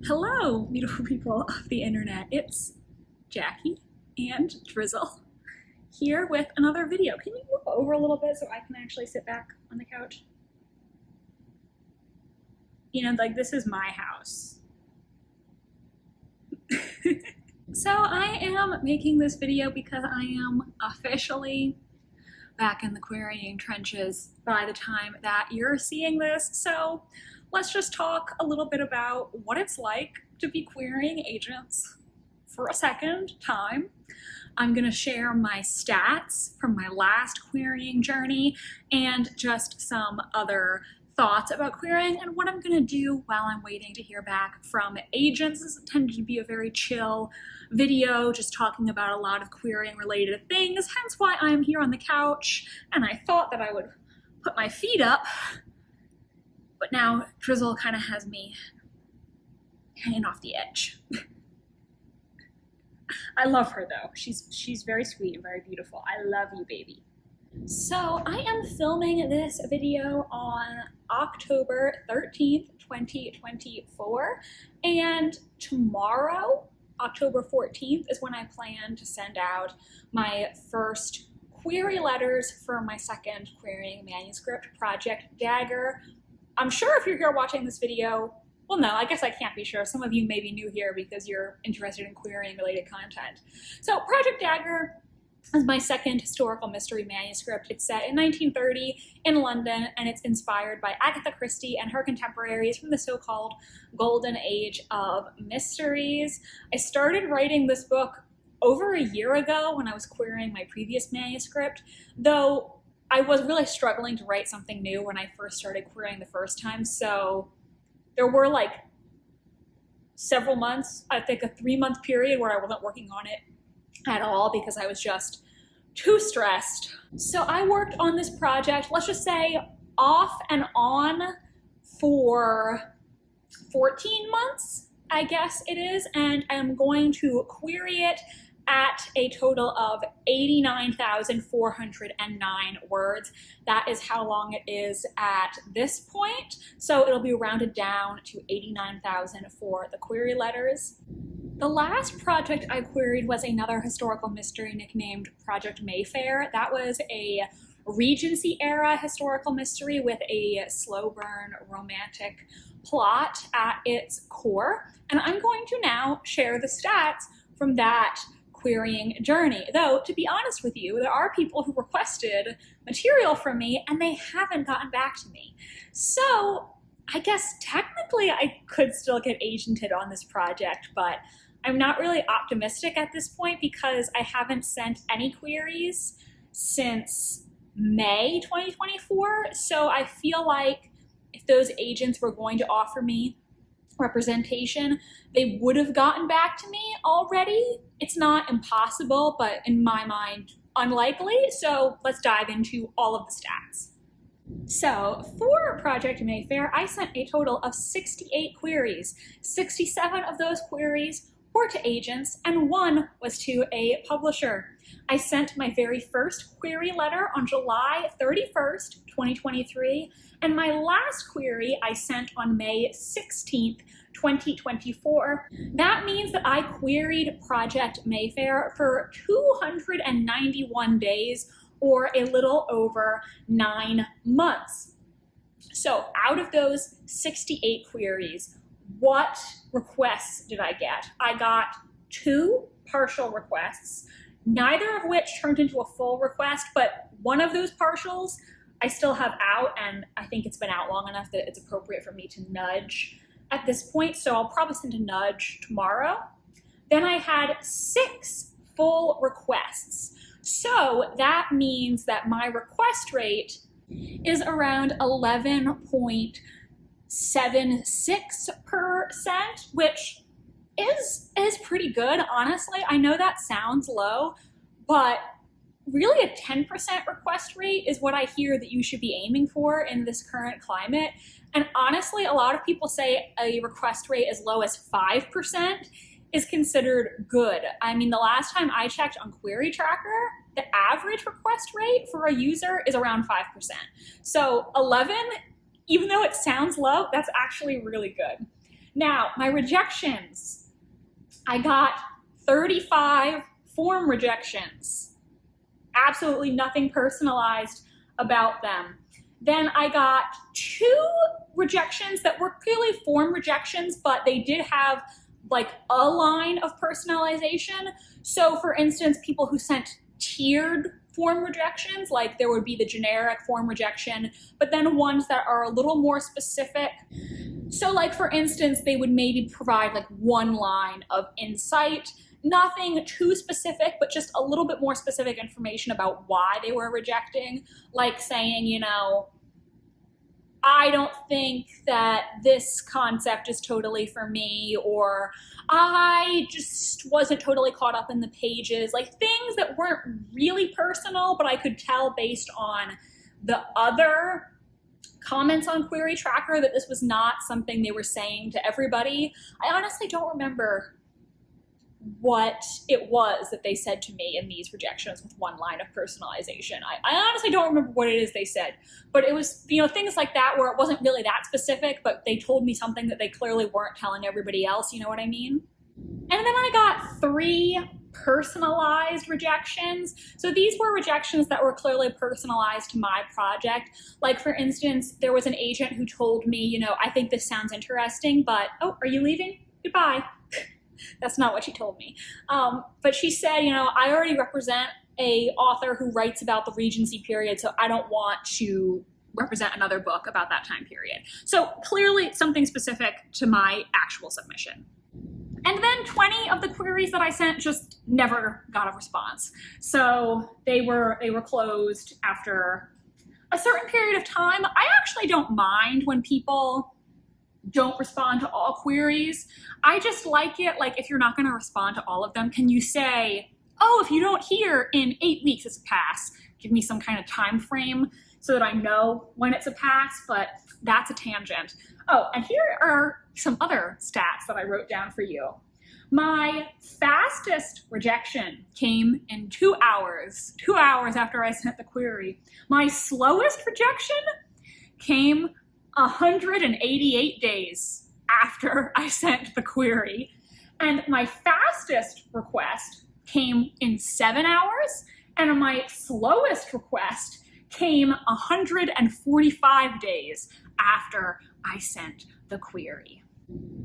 Hello, beautiful people of the internet. It's Jackie and Drizzle here with another video. Can you move over a little bit so I can actually sit back on the couch? You know, like, this is my house. So I am making this video because I am officially back in the querying trenches by the time that you're seeing this. So let's just talk a little bit about what it's like to be querying agents for a second time. I'm gonna share my stats from my last querying journey and just some other thoughts about querying and what I'm gonna do while I'm waiting to hear back from agents. This tended to be a very chill video, just talking about a lot of querying related things, hence why I'm here on the couch, and I thought that I would put my feet up, but now Drizzle kind of has me hanging off the edge. I love her though. She's very sweet and very beautiful. I love you, baby. So I am filming this video on October 13th, 2024, and tomorrow, October 14th, is when I plan to send out my first query letters for my second querying manuscript, Project Dagger. I'm sure if you're here watching this video, well, no, I guess I can't be sure. Some of you may be new here because you're interested in querying related content. So Project Dagger is my second historical mystery manuscript. It's set in 1930 in London, and it's inspired by Agatha Christie and her contemporaries from the so-called golden age of mysteries. I started writing this book over a year ago when I was querying my previous manuscript, though I was really struggling to write something new when I first started querying the first time, so there were like several months, I think a 3-month period where I wasn't working on it at all because I was just too stressed. So I worked on this project, let's just say off and on for 14 months, I guess it is, and I'm going to query it at a total of 89,409 words. That is how long it is at this point. So it'll be rounded down to 89,000 for the query letters. The last project I queried was another historical mystery nicknamed Project Mayfair. That was a Regency era historical mystery with a slow burn romantic plot at its core. And I'm going to now share the stats from that querying journey. Though, to be honest with you, there are people who requested material from me and they haven't gotten back to me. So I guess technically I could still get agented on this project, but I'm not really optimistic at this point because I haven't sent any queries since May 2024. So I feel like if those agents were going to offer me representation, they would have gotten back to me already. It's not impossible, but in my mind, unlikely. So let's dive into all of the stats. So for Project Mayfair, I sent a total of 68 queries. 67 of those queries were to agents and 1 was to a publisher. I sent my very first query letter on July 31st, 2023, and my last query I sent on May 16th, 2024. That means that I queried Project Mayfair for 291 days, or a little over 9 months. So out of those 68 queries, what requests did I get? I got 2 partial requests, neither of which turned into a full request, but one of those partials I still have out, and I think it's been out long enough that it's appropriate for me to nudge at this point, so I'll probably send a nudge tomorrow. Then I had 6 full requests. So that means that my request rate is around 11.76%, which is pretty good, honestly. I know that sounds low, but really a 10% request rate is what I hear that you should be aiming for in this current climate. And honestly, a lot of people say a request rate as low as 5% is considered good. I mean, the last time I checked on Query Tracker, the average request rate for a user is around 5%. So 11, even though it sounds low, that's actually really good. Now, my rejections. I got 35 form rejections. Absolutely nothing personalized about them. Then I got 2 rejections that were clearly form rejections, but they did have like a line of personalization. So for instance, people who sent tiered form rejections, like there would be the generic form rejection, but then ones that are a little more specific. So like for instance, they would maybe provide like 1 line of insight, nothing too specific, but just a little bit more specific information about why they were rejecting, like saying, you know, I don't think that this concept is totally for me, or I just wasn't totally caught up in the pages, like things that weren't really personal, but I could tell based on the other comments on Query Tracker that this was not something they were saying to everybody. I honestly don't remember what it was that they said to me in these rejections with 1 line of personalization. I honestly don't remember what it is they said, but it was, you know, things like that where it wasn't really that specific, but they told me something that they clearly weren't telling everybody else, you know what I mean? And then I got 3 personalized rejections. So these were rejections that were clearly personalized to my project. Like for instance, there was an agent who told me, you know, I think this sounds interesting, but, oh, are you leaving? Goodbye. That's not what she told me. But she said, you know, I already represent a author who writes about the Regency period, so I don't want to represent another book about that time period. So clearly something specific to my actual submission. And then 20 of the queries that I sent just never got a response. So they were closed after a certain period of time. I actually don't mind when people don't respond to all queries. I just like it, like if you're not going to respond to all of them, can you say, oh, if you don't hear in 8 weeks, it's a pass. Give me some kind of time frame so that I know when it's a pass, but that's a tangent. Oh, and here are some other stats that I wrote down for you. My fastest rejection came in 2 hours, 2 hours after I sent the query. My slowest rejection came 188 days after I sent the query. And my fastest request came in 7 hours, and my slowest request came 145 days after I sent the query.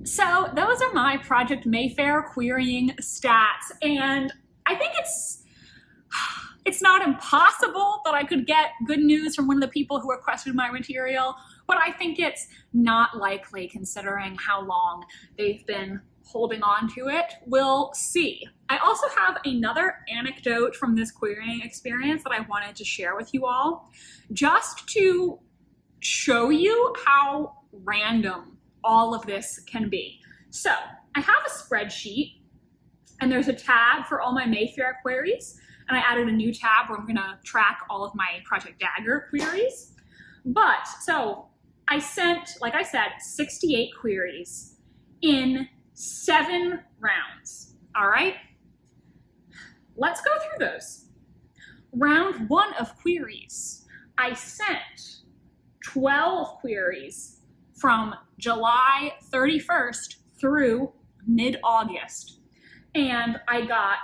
So those are my Project Mayfair querying stats, and I think it's not impossible that I could get good news from one of the people who requested my material, but I think it's not likely considering how long they've been holding on to it. We'll see. I also have another anecdote from this querying experience that I wanted to share with you all, just to show you how random all of this can be. So I have a spreadsheet, and there's a tab for all my Mayfair queries, and I added a new tab where I'm gonna track all of my Project Dagger queries. But, so I sent, like I said, 68 queries in 7 rounds, all right? Let's go through those. Round 1 of queries, I sent 12 queries from July 31st through mid-August. And I got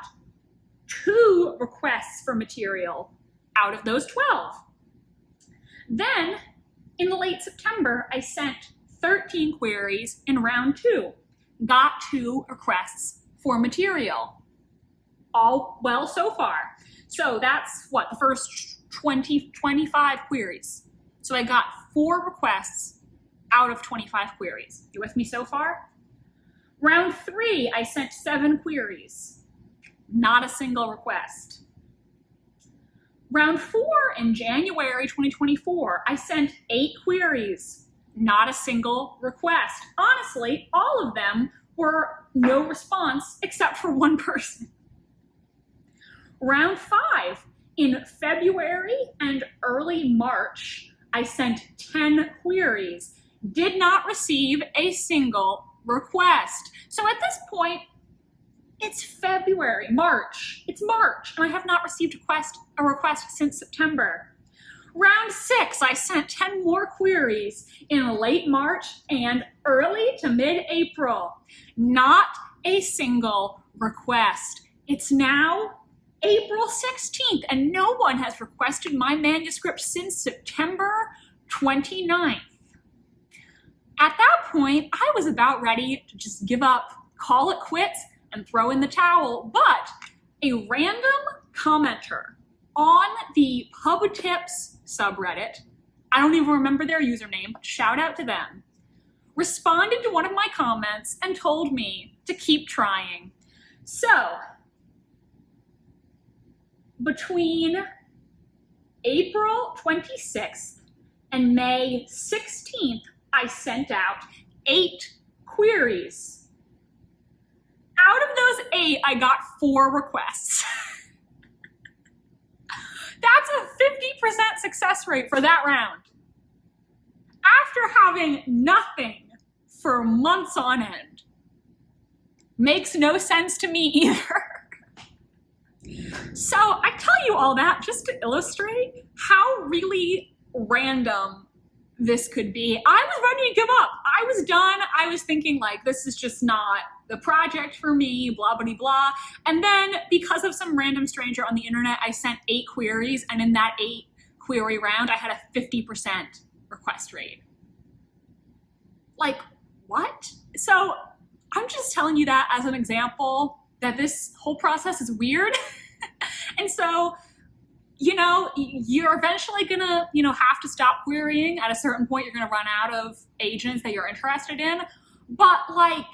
2 requests for material out of those 12. Then, in the late September, I sent 13 queries in round 2. Got 2 requests for material. All well so far. So that's what, the first 25 queries. So I got 4 requests out of 25 queries. You with me so far? Round 3, I sent 7 queries. Not a single request. Round 4 in January 2024, I sent 8 queries. Not a single request. Honestly, all of them were no response except for 1 person. Round 5, in February and early March, I sent 10 queries. Did not receive a single request. So at this point, it's February, March. It's March, and I have not received a request since September. Round 6, I sent 10 more queries in late March and early to mid-April. Not a single request. It's now April 16th, and no one has requested my manuscript since September 29th. At that point, I was about ready to just give up, call it quits, and throw in the towel, but a random commenter on the Pub Tips subreddit, I don't even remember their username, but shout out to them, responded to one of my comments and told me to keep trying. So, between April 26th and May 16th, I sent out 8 queries. Out of those 8, I got 4 requests. That's a 50% success rate for that round. After having nothing for months on end. Makes no sense to me either. So I tell you all that just to illustrate how really random this could be. I was ready to give up. I was done. I was thinking like, this is just not the project for me, blah, blah, blah. And then because of some random stranger on the internet, I sent 8 queries, and in that 8 query round, I had a 50% request rate. Like, what? So I'm just telling you that as an example that this whole process is weird. And so, you know, you're eventually gonna, have to stop querying. At a certain point, you're gonna run out of agents that you're interested in. But like,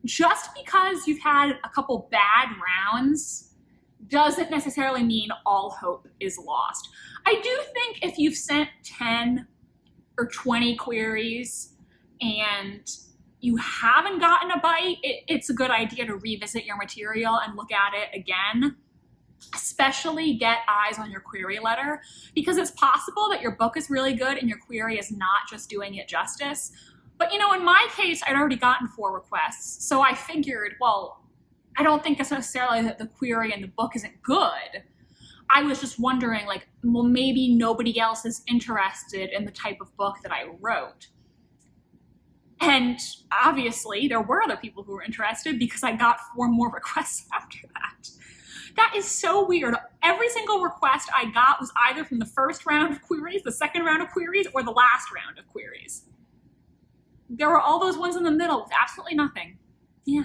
just because you've had a couple bad rounds doesn't necessarily mean all hope is lost. I do think if you've sent 10 or 20 queries and you haven't gotten a bite, it's a good idea to revisit your material and look at it again. Especially get eyes on your query letter, because it's possible that your book is really good and your query is not just doing it justice. But in my case, I'd already gotten 4 requests. So I figured, well, I don't think it's necessarily that the query in the book isn't good. I was just wondering, like, well, maybe nobody else is interested in the type of book that I wrote. And obviously, there were other people who were interested because I got 4 more requests after that. That is so weird. Every single request I got was either from the first round of queries, the second round of queries, or the last round of queries. There were all those ones in the middle with absolutely nothing. Yeah,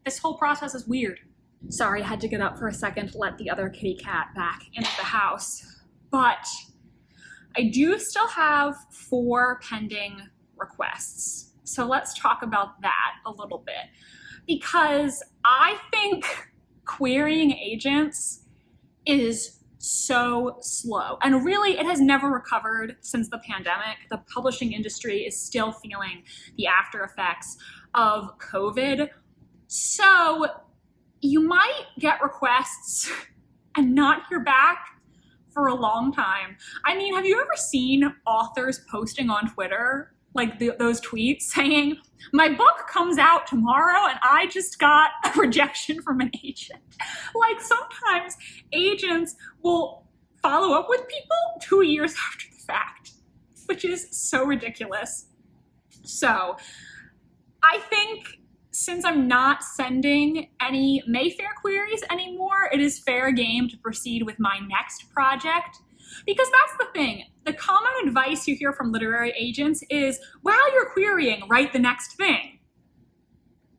this whole process is weird. Sorry, I had to get up for a second to let the other kitty cat back into the house. But I do still have 4 pending requests. So let's talk about that a little bit. Because I think querying agents is so slow. And really, it has never recovered since the pandemic. The publishing industry is still feeling the after effects of COVID. So you might get requests and not hear back for a long time. I mean, have you ever seen authors posting on Twitter like those tweets saying, my book comes out tomorrow and I just got a rejection from an agent? Like, sometimes agents will follow up with people 2 years after the fact, which is so ridiculous. So I think since I'm not sending any Mayfair queries anymore, it is fair game to proceed with my next project. Because that's the thing. The common advice you hear from literary agents is, while you're querying, write the next thing.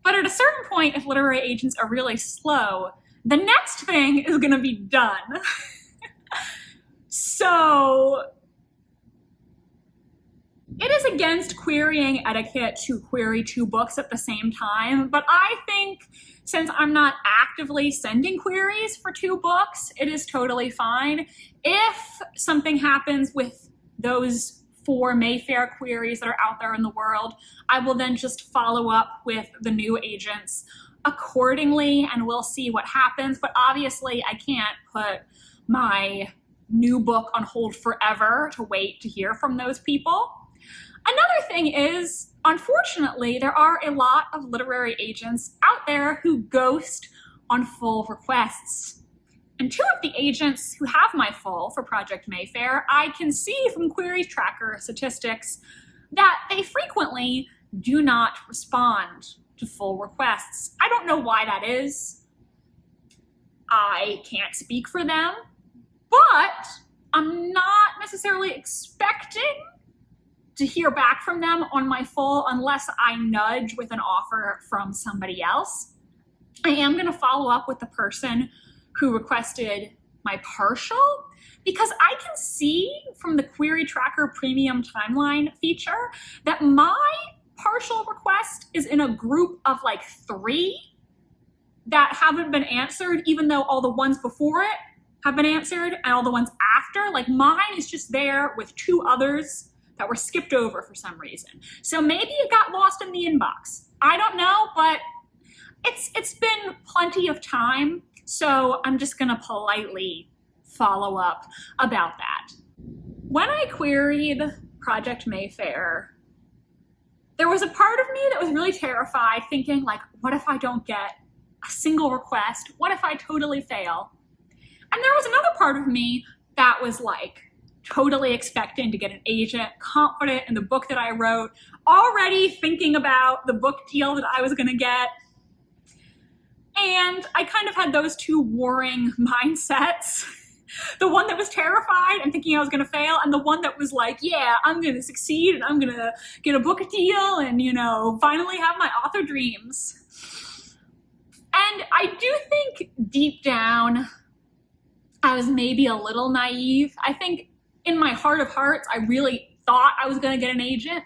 But at a certain point, if literary agents are really slow, the next thing is going to be done. So it is against querying etiquette to query 2 books at the same time, but I think since I'm not actively sending queries for 2 books, it is totally fine. If something happens with those 4 Mayfair queries that are out there in the world, I will then just follow up with the new agents accordingly, and we'll see what happens. But obviously, I can't put my new book on hold forever to wait to hear from those people. Another thing is, unfortunately, there are a lot of literary agents out there who ghost on full requests. And two of the agents who have my full for Project Mayfair, I can see from queries tracker statistics that they frequently do not respond to full requests. I don't know why that is. I can't speak for them, but I'm not necessarily expecting to hear back from them on my full unless I nudge with an offer from somebody else. I am going to follow up with the person who requested my partial, because I can see from the query tracker premium timeline feature that my partial request is in a group of like 3 that haven't been answered, even though all the ones before it have been answered and all the ones after, like mine is just there with 2 others that were skipped over for some reason. So maybe it got lost in the inbox. I don't know, but it's been plenty of time, so I'm just gonna politely follow up about that. When I queried Project Mayfair, there was a part of me that was really terrified, thinking like, what if I don't get a single request? What if I totally fail? And there was another part of me that was like totally expecting to get an agent, confident in the book that I wrote, already thinking about the book deal that I was gonna get. And I kind of had those 2 warring mindsets. The one that was terrified and thinking I was gonna fail, and the one that was like, yeah, I'm gonna succeed and I'm gonna get a book deal and, you know, finally have my author dreams. And I do think deep down, I was maybe a little naive. I think in my heart of hearts, I really thought I was gonna get an agent.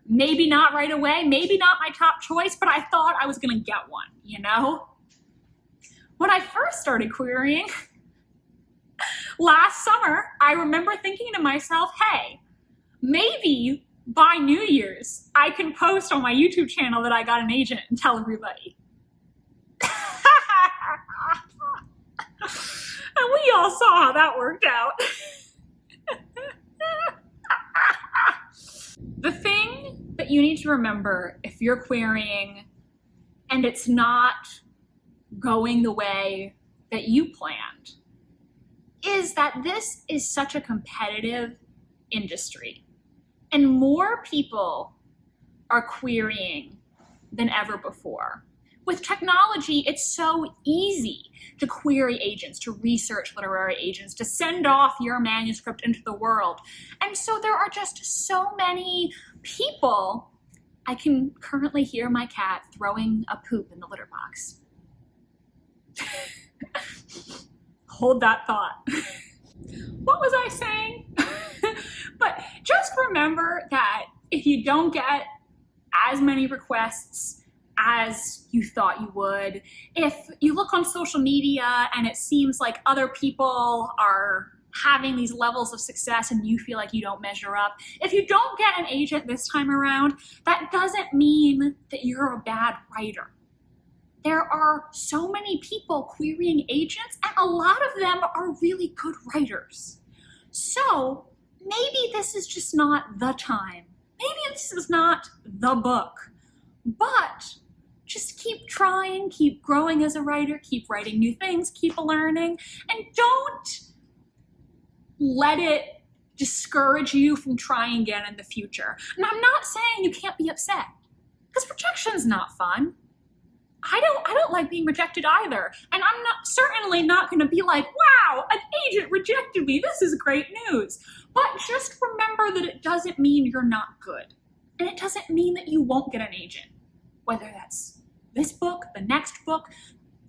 Maybe not right away, maybe not my top choice, but I thought I was gonna get one, you know? When I first started querying last summer, I remember thinking to myself, hey, maybe by New Year's, I can post on my YouTube channel that I got an agent and tell everybody. And we all saw how that worked out. The thing that you need to remember if you're querying and it's not going the way that you planned is that this is such a competitive industry and more people are querying than ever before. With technology, it's so easy to query agents, to research literary agents, to send off your manuscript into the world. And so there are just so many people. I can currently hear my cat throwing a poop in the litter box. Hold that thought. What was I saying? But just remember that if you don't get as many requests as you thought you would, if you look on social media and it seems like other people are having these levels of success and you feel like you don't measure up, if you don't get an agent this time around, that doesn't mean that you're a bad writer. There are so many people querying agents, and a lot of them are really good writers. So maybe this is just not the time. Maybe this is not the book. But just keep trying, keep growing as a writer, keep writing new things, keep learning, and don't let it discourage you from trying again in the future. And I'm not saying you can't be upset, because rejection's not fun. I don't like being rejected either. And I'm certainly not gonna be like, wow, an agent rejected me, this is great news. But just remember that it doesn't mean you're not good. And it doesn't mean that you won't get an agent. Whether that's this book, the next book,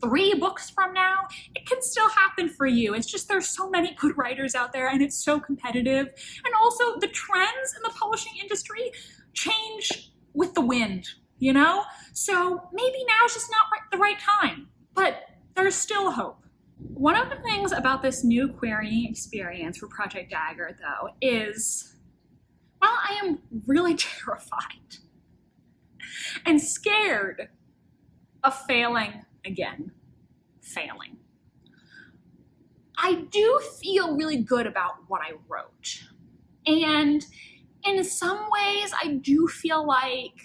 3 books from now, it can still happen for you. It's just there's so many good writers out there and it's so competitive. And also the trends in the publishing industry change with the wind, you know? So maybe now's just not the right time, but there's still hope. One of the things about this new querying experience for Project Dagger, though, is, well, I am really terrified and scared of failing again. Failing. I do feel really good about what I wrote. And in some ways, I do feel like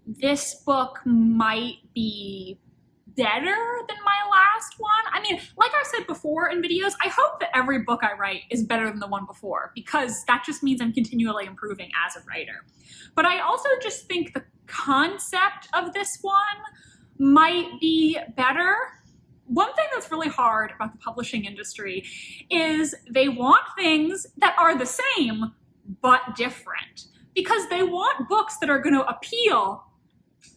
this book might be better than my last one. I mean, like I said before in videos, I hope that every book I write is better than the one before, because that just means I'm continually improving as a writer. But I also just think the concept of this one might be better. One thing that's really hard about the publishing industry is they want things that are the same but different, because they want books that are going to appeal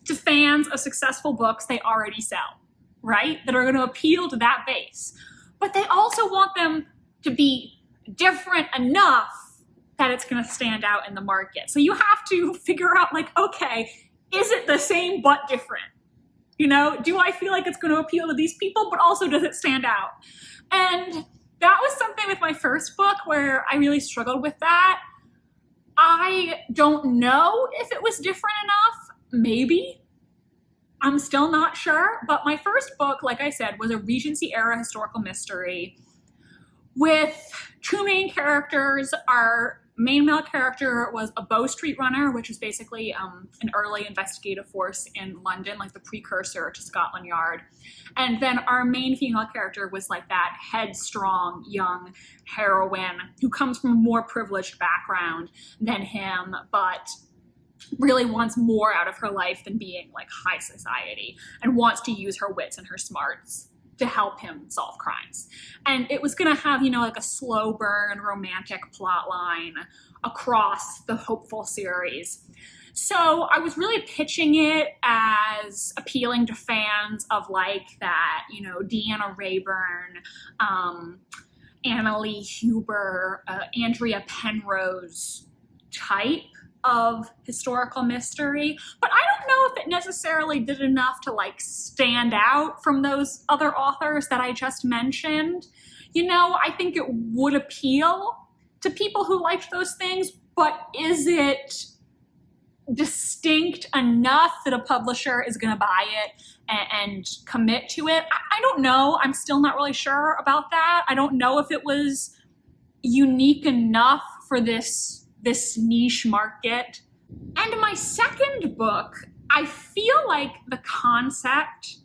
to fans of successful books they already sell, right? That are going to appeal to that base. But they also want them to be different enough that it's going to stand out in the market. So you have to figure out, like, okay, is it the same but different? You know, do I feel like it's going to appeal to these people, but also does it stand out? And that was something with my first book where I really struggled with that. I don't know if it was different enough. Maybe. I'm still not sure. But my first book, like I said, was a Regency era historical mystery with two main characters. Our main male character was a Bow Street runner, which is basically an early investigative force in London, like the precursor to Scotland Yard. And then our main female character was like that headstrong young heroine who comes from a more privileged background than him, but really wants more out of her life than being like high society, and wants to use her wits and her smarts to help him solve crimes. And it was going to have, you know, like a slow burn romantic plot line across the hopeful series. So I was really pitching it as appealing to fans of like that, you know, Deanna Rayburn, Annalee Huber, Andrea Penrose type of historical mystery, but I don't know if it necessarily did enough to like stand out from those other authors that I just mentioned. You know, I think it would appeal to people who liked those things, but is it distinct enough that a publisher is going to buy it and commit to it? I don't know. I'm still not really sure about that. I don't know if it was unique enough for this niche market. And my second book, I feel like the concept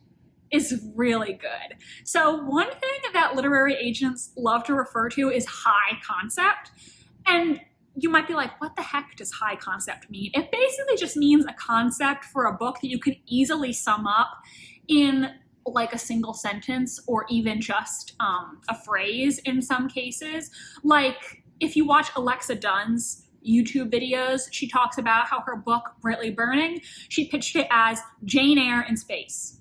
is really good. So one thing that literary agents love to refer to is high concept. And you might be like, what the heck does high concept mean? It basically just means a concept for a book that you can easily sum up in like a single sentence, or even just a phrase in some cases. Like if you watch Alexa Dunn's YouTube videos, she talks about how her book, Brightly Burning, she pitched it as Jane Eyre in space.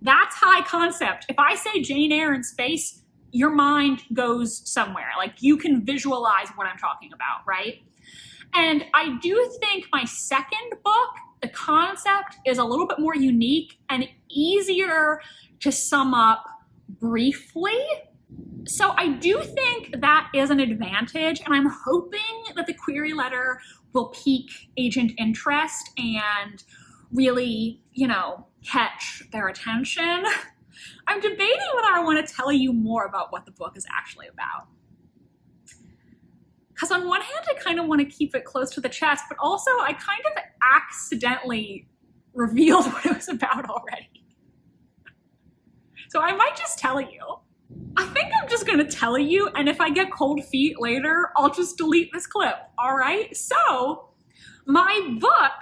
That's high concept. If I say Jane Eyre in space, your mind goes somewhere. Like you can visualize what I'm talking about, right? And I do think my second book, the concept is a little bit more unique and easier to sum up briefly. So I do think that is an advantage, and I'm hoping that the query letter will pique agent interest and really, you know, catch their attention. I'm debating whether I want to tell you more about what the book is actually about. Because on one hand, I kind of want to keep it close to the chest, but also I kind of accidentally revealed what it was about already. So I might just tell you. I think I'm just going to tell you, and if I get cold feet later, I'll just delete this clip, all right? So my book,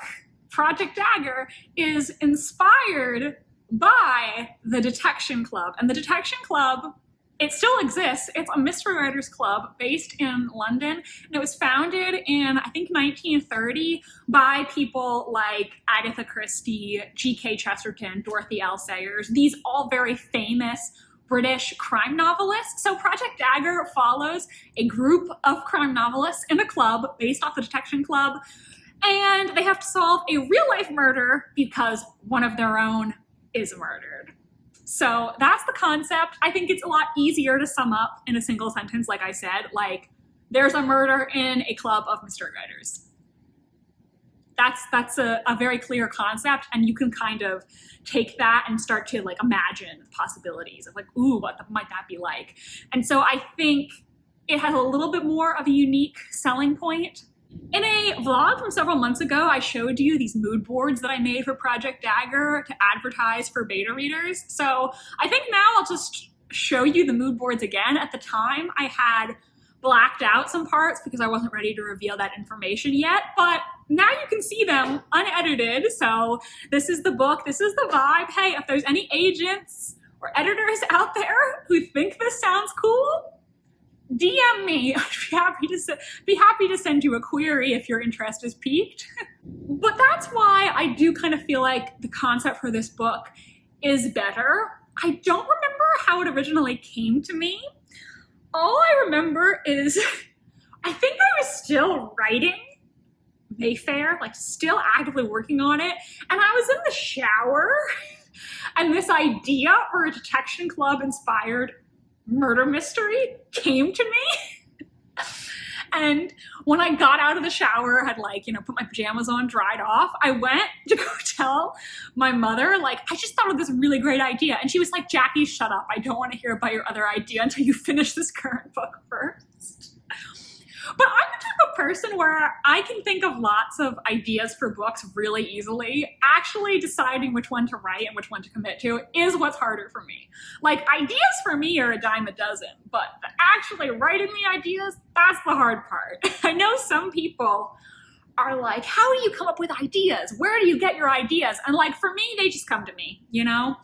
Project Dagger, is inspired by the Detection Club. And the Detection Club, it still exists. It's a mystery writers club based in London, and it was founded in, I think, 1930 by people like Agatha Christie, G.K. Chesterton, Dorothy L. Sayers, these all very famous British crime novelists. So Project Dagger follows a group of crime novelists in a club based off the Detection Club, and they have to solve a real-life murder because one of their own is murdered. So that's the concept. I think it's a lot easier to sum up in a single sentence, like I said, like there's a murder in a club of mystery writers. That's a very clear concept, and you can kind of take that and start to like imagine possibilities of like, ooh, what might that be like? And so I think it has a little bit more of a unique selling point In a vlog from several months ago, I showed you these mood boards that I made for Project Dagger to advertise for beta readers. So I think now I'll just show you the mood boards again. At the time, I had blacked out some parts because I wasn't ready to reveal that information yet, but now you can see them unedited. So this is the book, this is the vibe. Hey, if there's any agents or editors out there who think this sounds cool, DM me. I'd be happy to send you a query if your interest is piqued. But that's why I do kind of feel like the concept for this book is better. I don't remember how it originally came to me. All I remember is I think I was still writing Mayfair, like still actively working on it, and I was in the shower and this idea for a detection club inspired murder mystery came to me. And when I got out of the shower, had put my pajamas on, dried off, I went to go tell my mother, I just thought of this really great idea. And she was like, Jackie, shut up. I don't want to hear about your other idea until you finish this current book first. But I'm the type of person where I can think of lots of ideas for books really easily. Actually deciding which one to write and which one to commit to is what's harder for me. Ideas for me are a dime a dozen, but actually writing the ideas, that's the hard part. I know some people are like, how do you come up with ideas? Where do you get your ideas? And for me, they just come to me, you know?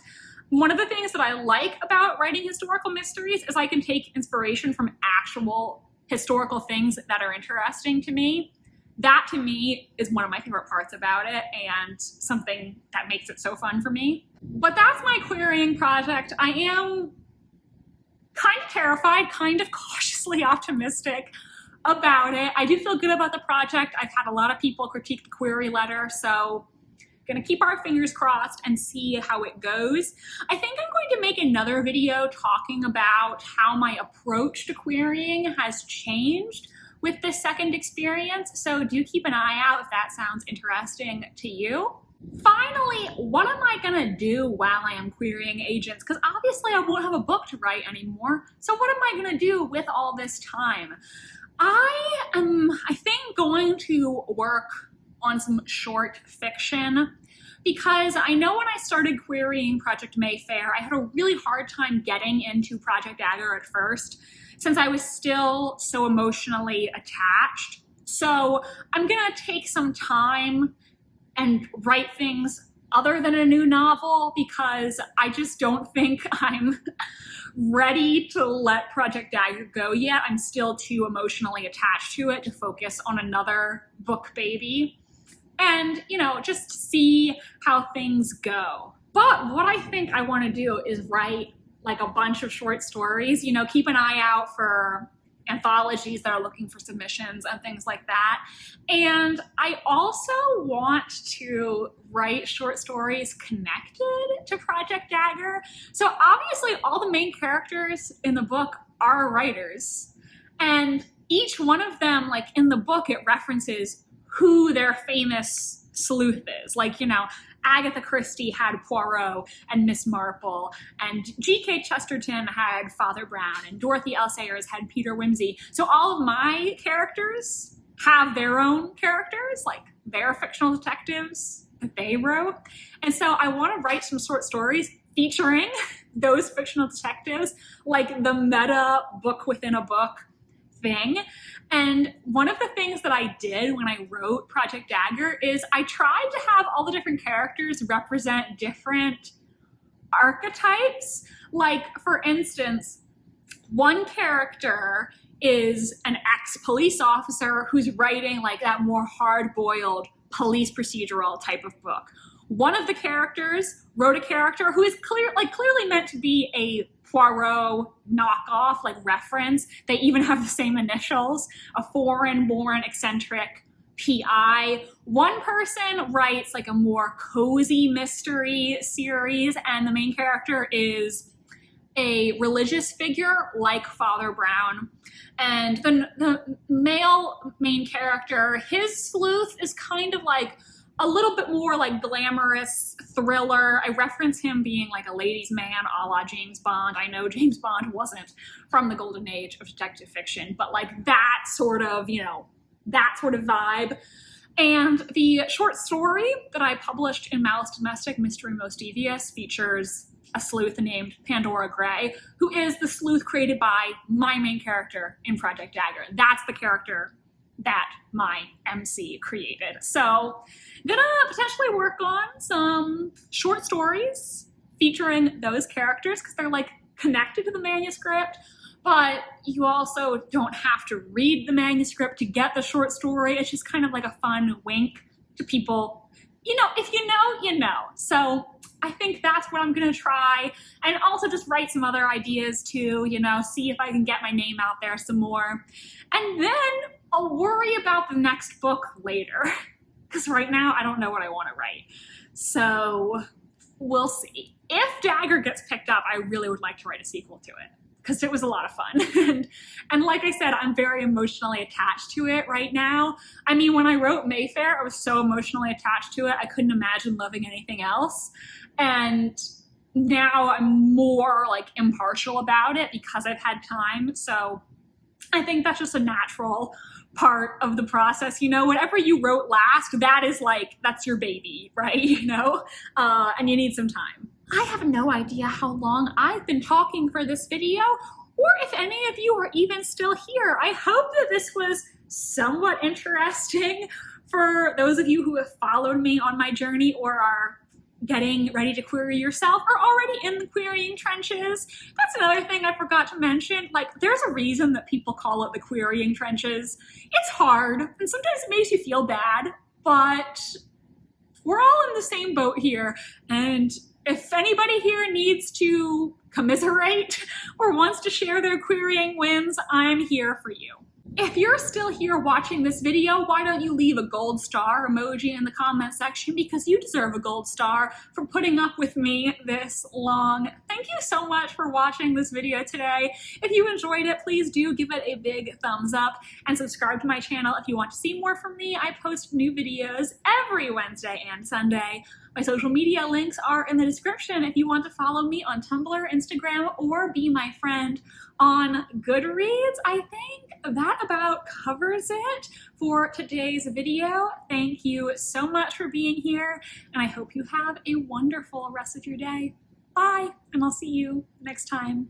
One of the things that I like about writing historical mysteries is I can take inspiration from actual historical things that are interesting to me. That to me is one of my favorite parts about it and something that makes it so fun for me. But that's my querying project. I am kind of terrified, kind of cautiously optimistic about it. I do feel good about the project. I've had a lot of people critique the query letter, so gonna keep our fingers crossed and see how it goes. I think I'm going to make another video talking about how my approach to querying has changed with this second experience, so do keep an eye out if that sounds interesting to you. Finally, what am I gonna do while I am querying agents? Because obviously I won't have a book to write anymore, so what am I gonna do with all this time? I am, I think, going to work on some short fiction, because I know when I started querying Project Mayfair, I had a really hard time getting into Project Dagger at first, since I was still so emotionally attached. So I'm gonna take some time and write things other than a new novel, because I just don't think I'm ready to let Project Dagger go yet. I'm still too emotionally attached to it to focus on another book baby. And, just see how things go. But what I think I want to do is write a bunch of short stories, keep an eye out for anthologies that are looking for submissions and things like that. And I also want to write short stories connected to Project Dagger. So obviously all the main characters in the book are writers. And each one of them, in the book, it references who their famous sleuth is. Agatha Christie had Poirot and Miss Marple, and G.K. Chesterton had Father Brown, and Dorothy L. Sayers had Peter Wimsey. So all of my characters have their own characters, their fictional detectives that they wrote. And so I want to write some short stories featuring those fictional detectives, the meta book within a book thing. And one of the things that I did when I wrote Project Dagger is I tried to have all the different characters represent different archetypes. For instance, one character is an ex-police officer who's writing that more hard-boiled police procedural type of book. One of the characters wrote a character who is clearly meant to be a Poirot knockoff, reference. They even have the same initials, a foreign-born eccentric PI. One person writes a more cozy mystery series, and the main character is a religious figure like Father Brown. And the male main character, his sleuth is kind of a little bit more glamorous thriller. I reference him being a ladies' man a la James Bond. I know James Bond wasn't from the golden age of detective fiction, but that sort of, that sort of vibe. And the short story that I published in Malice Domestic, Mystery Most Devious, features a sleuth named Pandora Gray, who is the sleuth created by my main character in Project Dagger. That's the character that my MC created. So I'm gonna potentially work on some short stories featuring those characters because they're like connected to the manuscript, but you also don't have to read the manuscript to get the short story. It's just kind of like a fun wink to people. You know, if you know, you know. So I think that's what I'm gonna try, and also just write some other ideas too, you know, see if I can get my name out there some more. And then I'll worry about the next book later, because right now I don't know what I want to write. So we'll see. If Dagger gets picked up, I really would like to write a sequel to it, because it was a lot of fun. and like I said, I'm very emotionally attached to it right now. I mean, when I wrote Mayfair, I was so emotionally attached to it, I couldn't imagine loving anything else. And now I'm more like impartial about it because I've had time. So I think that's just a natural part of the process. You know, whatever you wrote last, that is like, that's your baby, right? You know, and you need some time. I have no idea how long I've been talking for this video, or if any of you are even still here. I hope that this was somewhat interesting for those of you who have followed me on my journey or are getting ready to query yourself or already in the querying trenches. That's another thing I forgot to mention. Like, there's a reason that people call it the querying trenches. It's hard, and sometimes it makes you feel bad, but we're all in the same boat here, and if anybody here needs to commiserate or wants to share their querying wins, I'm here for you. If you're still here watching this video, why don't you leave a gold star emoji in the comment section, because you deserve a gold star for putting up with me this long. Thank you so much for watching this video today. If you enjoyed it, please do give it a big thumbs up and subscribe to my channel if you want to see more from me. I post new videos every Wednesday and Sunday. My social media links are in the description if you want to follow me on Tumblr, Instagram, or be my friend on Goodreads. I think that about covers it for today's video. Thank you so much for being here, and I hope you have a wonderful rest of your day. Bye, and I'll see you next time.